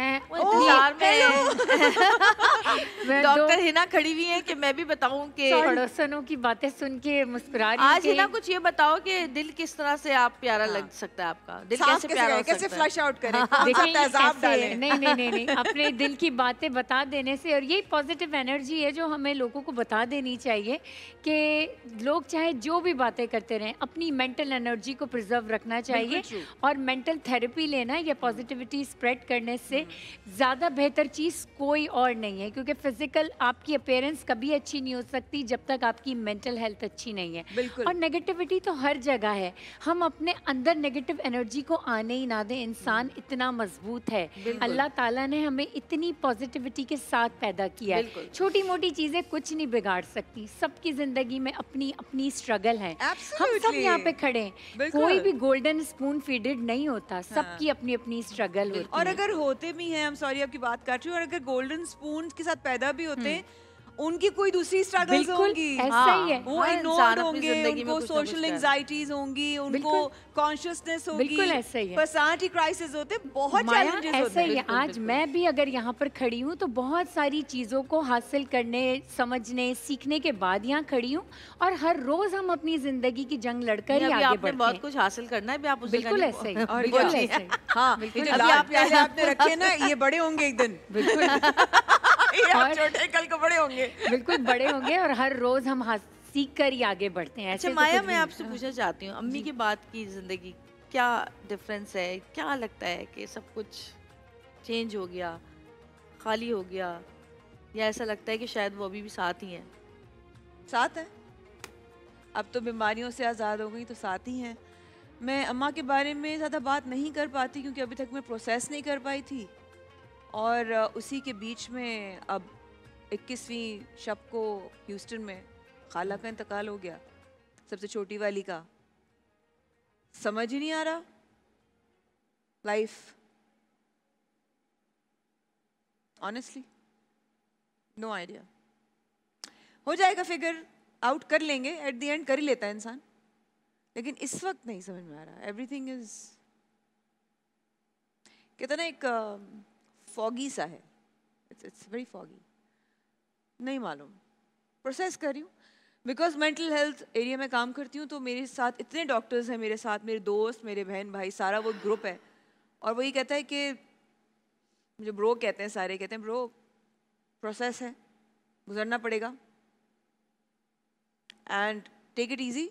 वो ओह, इंतजार में हेलो। है। डॉक्टर हिना खड़ी हुई है कि मैं भी बताऊं कि पड़ोसनों की बातें सुन के मुस्कुरा रही हूँ आज हिना कुछ ये बताओ कि दिल किस तरह से आप प्यारा हाँ। लग सकता है, आपका दिल साफ कैसे कैसे प्यारा हो करें, कैसे सकता फ्लश है? आउट करें, कौन सा देखिए तेजाब ऐसे डालें? नहीं अपने दिल की बातें बता देने से, और यही पॉजिटिव एनर्जी है जो हमें लोगों को बता देनी चाहिए कि लोग चाहे जो भी बातें करते रहें, अपनी मेंटल एनर्जी को प्रिजर्व रखना बिल्कुल चाहिए। true। और मेंटल थेरेपी लेना या पॉजिटिविटी स्प्रेड करने से ज़्यादा बेहतर चीज़ कोई और नहीं है, क्योंकि फिजिकल आपकी अपीयरेंस कभी अच्छी नहीं हो सकती जब तक आपकी मेंटल हेल्थ अच्छी नहीं है। बिल्कुल। और नेगेटिविटी तो हर जगह है, हम अपने अंदर नेगेटिव एनर्जी को आने ही ना दें। इंसान इतना मजबूत है, बिल्कुल। अल्लाह ताला ने हमें इतनी पॉजिटिविटी के साथ पैदा किया है। बिल्कुल। छोटी मोटी चीज़ें कुछ नहीं बिगाड़ सकती, सबकी ज़िंदगी में अपनी अपनी स्ट्रगल है। हम सब Absolutely। यहाँ पे खड़े हैं, बिल्कुल। कोई भी गोल्डन स्पून फीडेड नहीं होता, हाँ। सबकी अपनी अपनी स्ट्रगल होती और है। अगर होते भी हैं, हम सॉरी आपकी बात काट रही हूँ, और अगर गोल्डन स्पून के साथ पैदा भी होते हैं, उनकी कोई दूसरी स्ट्रगल्स बिल्कुल होंगी। ऐसा ही है। वो हर इग्नोर्ड इंसान अपनी होंगे, जिंदगी में उनको कुछ ना कुछ सोशल कर रहा है। एंजाइटीज होंगी, उनको बिल्कुल। कॉन्शियसनेस होगी, बिल्कुल ऐसा ही है। पर्सनालिटी क्राइसिस होते, बहुत माया चैलेंजेस ऐसा होते ही है। हैं। आज मैं भी अगर यहाँ पर खड़ी हूँ तो बहुत सारी चीज़ों को हासिल करने, समझने, सीखने के बाद यहाँ खड़ी हूँ। और हर रोज़ हम अपनी ज़िंदगी की जंग लड़कर नहीं, ही अभी आगे आपने बढ़ते बहुत हैं। कुछ हासिल करना है, अभी आप उस जगह बिल्कुल नहीं ऐसा ही, और बिल्कुल क्या? ऐसा ही। हाँ, ये बिल्कुल जो अभी लाल आपने- प्याले आपने रखे हैं ना, ये बड़े होंगे एक दिन। बिल्कुल ये आप और- छोटे कल को बड़े होंगे। बिल्कुल बड़े होंगे, और हर रोज़ हम सीख कर ही आगे बढ़ते हैं। अच्छा ऐसे तो माया, कुछ भी मैं नहीं। आपसे पूछना चाहती हूँ, अम्मी के बाद की जिंदगी क्या डिफरेंस है? क्या लगता है कि सब कुछ चेंज हो गया, खाली हो गया, या ऐसा लगता है कि शायद वो अभी भी साथ ही हैं? साथ है, अब तो बीमारियों से आज़ाद हो गई तो साथ ही हैं। मैं अम्मा के बारे में ज़्यादा बात नहीं कर पाती क्योंकि अभी तक मैं प्रोसेस नहीं कर पाई थी, और उसी के बीच में अब 21वीं शब को ह्यूस्टन में खाला का इंतकाल हो गया, सबसे छोटी वाली का। समझ ही नहीं आ रहा लाइफ, ऑनेस्टली नो आइडिया। हो जाएगा, फिगर आउट कर लेंगे, एट द एंड कर ही लेता है इंसान, लेकिन इस वक्त नहीं समझ में आ रहा। एवरीथिंग इज कहते ना एक फॉगी सा है, इट्स वेरी फॉगी, नहीं मालूम। प्रोसेस कर रही हूँ, बिकॉज मेंटल हेल्थ एरिया में काम करती हूँ, तो मेरे साथ इतने डॉक्टर्स हैं, मेरे साथ मेरे दोस्त, मेरे बहन भाई, सारा वो ग्रुप है। और वही कहता है कि मुझे ब्रो कहते हैं, सारे कहते हैं ब्रो प्रोसेस है, गुजरना पड़ेगा, and take it easy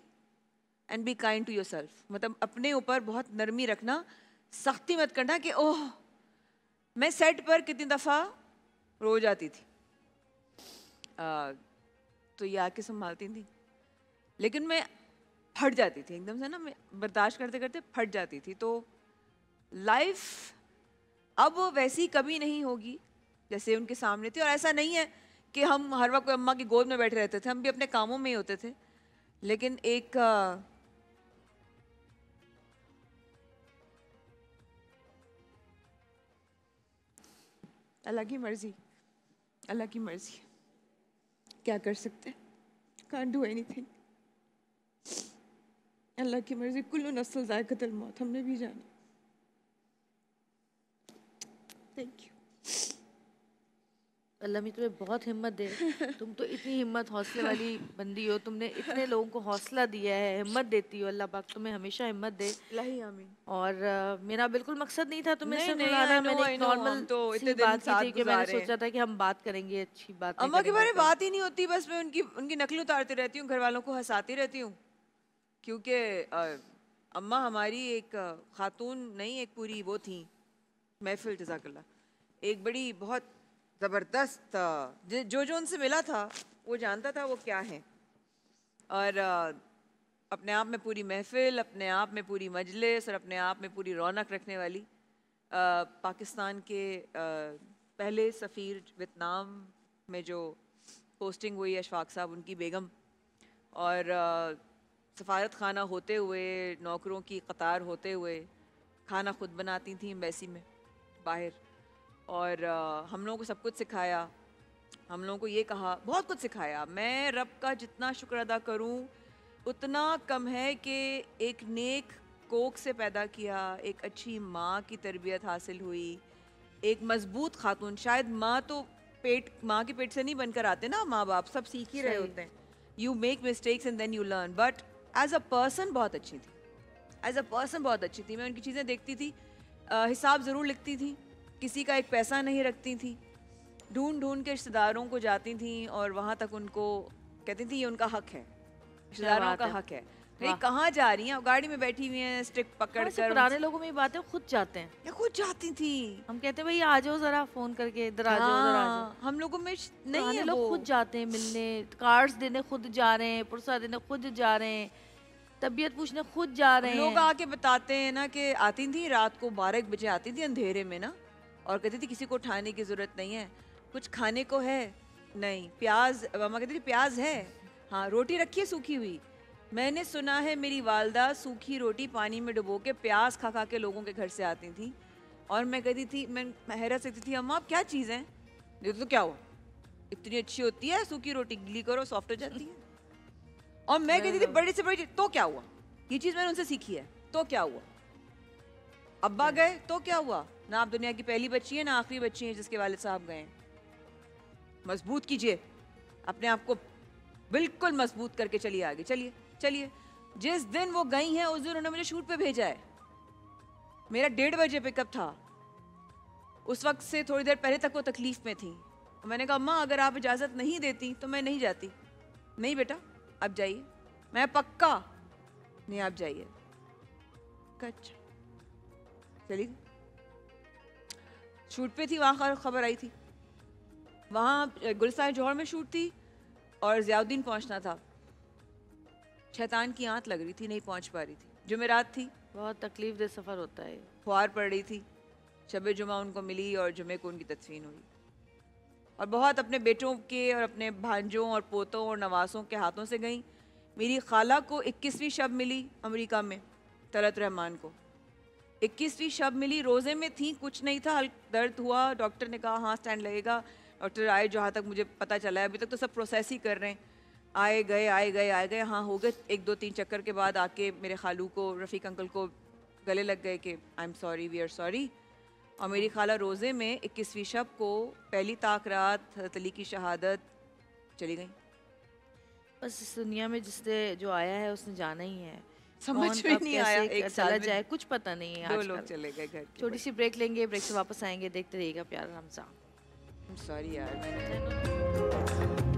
and be kind to yourself. मतलब अपने ऊपर बहुत नरमी रखना, सख्ती मत करना कि ओह। मैं सेट पर कितनी दफ़ा रो जाती थी, तो ये आके संभालती थी, लेकिन मैं फट जाती थी एकदम से ना, मैं बर्दाश्त करते करते फट जाती थी। तो लाइफ अब वैसी कभी नहीं होगी जैसे उनके सामने थी। और ऐसा नहीं है कि हम हर वक्त अम्मा की गोद में बैठे रहते थे, हम भी अपने कामों में ही होते थे, लेकिन एक अल्लाह की मर्जी, अल्लाह की मर्जी, क्या कर सकते हैं, कांट डू एनीथिंग। अल्लाह की मर्जी, कुल्लू नस्ल ज़ायक़तुल मौत, हमने भी जाना। Thank you. अल्लाह में तुम्हें बहुत हिम्मत दे। तुम तो इतनी हिम्मत हौसले वाली बंदी हो, तुमने इतने लोगों को हौसला दिया है, हिम्मत देती हो। अल्लाह पाक तुम्हें हमेशा हिम्मत दे। इलाही आमीन। और मेरा बिल्कुल मकसद नहीं था तुम्हें नहीं, सिर्फ नहीं, बुलाना, I know, मैंने I एक know, नॉर्मल हम तो सी इतने दिन बात की साथ थी कि मैंने गुजारे। सोचा था कि हम बात करेंगे, अच्छी बात अम्मा के बारे में करेंगे। बात ही नहीं होती, बस मैं उनकी नकल उतारती रहती हूँ, घर वालों को हंसाती रहती हूँ, क्योंकि अम्मा हमारी एक खातून नहीं, एक पूरी वो थी महफिल, जज़ाकल्लाह, एक बड़ी बहुत ज़बरदस्त, जो जो उनसे मिला था वो जानता था वो क्या है। और अपने आप में पूरी महफिल, अपने आप में पूरी मजलिस, और अपने आप में पूरी रौनक रखने वाली, पाकिस्तान के पहले सफ़ीर वियतनाम में जो पोस्टिंग हुई अशफाक साहब, उनकी बेगम, और सफारत खाना होते हुए, नौकरों की कतार होते हुए, खाना खुद बनाती थी एम्बेसी में बाहर, और हम लोगों को सब कुछ सिखाया, हम लोगों को ये कहा, बहुत कुछ सिखाया। मैं रब का जितना शुक्र अदा करूं उतना कम है कि एक नेक कोख से पैदा किया, एक अच्छी माँ की तरबियत हासिल हुई, एक मजबूत खातून, शायद माँ तो माँ के पेट से नहीं बनकर आते ना, माँ बाप सब सीख ही रहे सही। होते हैं. You make mistakes and then you learn. But as a person बहुत अच्छी थी, एज अ पर्सन बहुत अच्छी थी. मैं उनकी चीज़ें देखती थी, हिसाब ज़रूर लिखती थी, किसी का एक पैसा नहीं रखती थी, ढूंढ ढूंढ के रिश्तेदारों को जाती थी और वहाँ तक उनको कहती थी ये उनका हक है, रिश्तेदारों बात का है। हक है. अरे वाह। कहाँ जा रही हैं? गाड़ी में बैठी हुई हैं, स्टिक पकड़ वैसे कर. पुराने लोगों में ये बात है, खुद जाते हैं. ये खुद जाती थी. हम कहते हैं भाई आ जाओ जरा फोन करके, इधर आ जाओ, उधर आ जाओ. हाँ, हम लोगों में नहीं पुराने है लोग वो. खुद जाते हैं मिलने, कार्ड्स देने खुद जा रहे हैं, पुरसा देने खुद जा रहे हैं, तबीयत पूछने खुद जा रहे लोग हैं. आके बताते हैं ना कि आती थी रात को 12 बजे आती थी अंधेरे में ना, और कहती थी किसी को उठाने की जरूरत नहीं है, कुछ खाने को है नहीं, प्याज, मामा कहती थी प्याज है, हाँ रोटी रखी है सूखी हुई. मैंने सुना है मेरी वालदा सूखी रोटी पानी में डुबो के प्याज खा खा के लोगों के घर से आती थी. और मैं कहती थी, मैं हैरत से कहती थी अम्मा आप क्या चीज़ है? तो क्या हुआ, इतनी अच्छी होती है सूखी रोटी, गीली करो सॉफ्ट हो जाती है. और मैं कहती थी बड़ी से बड़ी चीज़, तो क्या हुआ, ये चीज़ मैंने उनसे सीखी है, तो क्या हुआ. अब्बा गए तो क्या हुआ, ना आप दुनिया की पहली बच्ची है ना आखिरी बच्ची है जिसके वालिद साहब गए. मजबूत कीजिए अपने आप को, बिल्कुल मजबूत करके चलिए आगे, चलिए चलिए. जिस दिन वो गई हैं उस दिन उन्होंने मुझे शूट पे भेजा है. मेरा 1:30 बजे पिकअप था, उस वक्त से थोड़ी देर पहले तक वो तकलीफ में थी. मैंने कहा अम्मा अगर आप इजाज़त नहीं देती तो मैं नहीं जाती. नहीं बेटा आप जाइए, मैं पक्का नहीं, आप जाइए. अच्छा चली गई. शूट पे थी, वहाँ खबर आई थी, वहाँ गुलसार जौहर में शूट थी और ज़ियाउद्दीन पहुँचना था. शैतान की आंत लग रही थी, नहीं पहुँच पा रही थी. जुमेरात थी, बहुत तकलीफ दे सफर होता है. फुहार पड़ रही थी. शब जुमा उनको मिली और जुमे को उनकी तदफीन हुई. और बहुत अपने बेटों के और अपने भांजों और पोतों और नवासों के हाथों से गई. मेरी खाला को 21वीं शब मिली अमेरिका में, तलत रहमान को 21वीं शब मिली. रोज़े में थी, कुछ नहीं था, दर्द हुआ, डॉक्टर ने कहा हाँ स्टैंड लगेगा. डॉक्टर आए, जहाँ तक मुझे पता चला है, अभी तक तो सब प्रोसेस ही कर रहे हैं. आए गए आए गए आए गए, हाँ हो गए 1-2-3 चक्कर के बाद आके मेरे खालू को, रफ़ीक अंकल को गले लग गए कि I am sorry, we are sorry. और मेरी खाला रोज़े में 21वीं शब को पहली ताक रात हज़रत अली की शहादत चली गई. बस इस दुनिया में जिसने जो आया है उसने जाना ही है. समझ कौन में कब नहीं कैसे आया, एक चला साल जाए में कुछ पता नहीं है 2 आजकल. लोग चले गए घर के. छोटी सी ब्रेक लेंगे, ब्रेक से वापस आएंगे, देखते रहिएगा प्यार हमसा. सॉरी यार मैंने